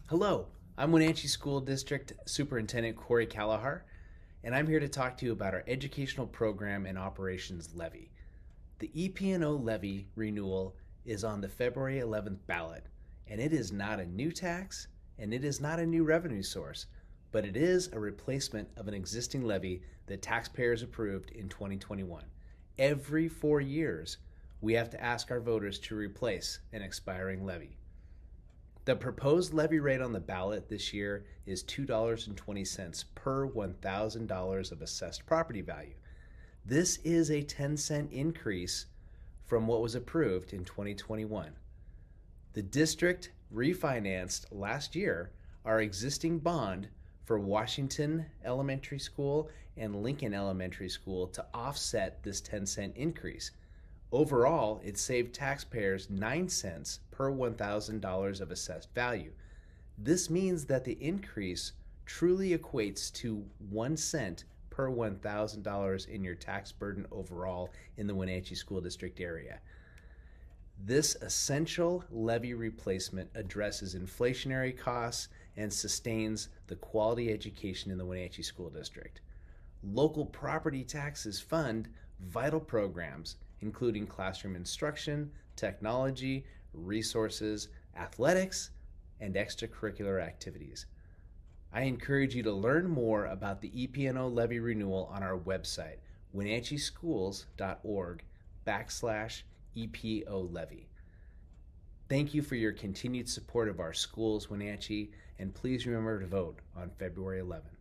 Hello, I'm Wenatchee School District Superintendent Kalahar, and I'm here to talk to you about our educational program and operations levy. The EP&O levy renewal is on the February 11th ballot, and it is not a new tax and it is not a new revenue source, but it is a replacement of an existing levy that taxpayers approved in 2021. Every 4 years, we have to ask our voters to replace an expiring levy. The proposed levy rate on the ballot this year is $2.20 per $1,000 of assessed property value. This is a 10-cent increase from what was approved in 2021. The district refinanced last year our existing bond for Washington Elementary School and Lincoln Elementary School to offset this 10-cent increase. Overall, it saved taxpayers 9 cents per $1,000 of assessed value. This means that the increase truly equates to 1 cent per $1,000 in your tax burden overall in the Wenatchee School District area. This essential levy replacement addresses inflationary costs and sustains the quality education in the Wenatchee School District. Local property taxes fund vital programs including classroom instruction, technology, resources, athletics, and extracurricular activities. I encourage you to learn more about the EP&O levy renewal on our website, wenatcheeschools.org/EPO levy. Thank you for your continued support of our schools, Wenatchee, and please remember to vote on February 11th.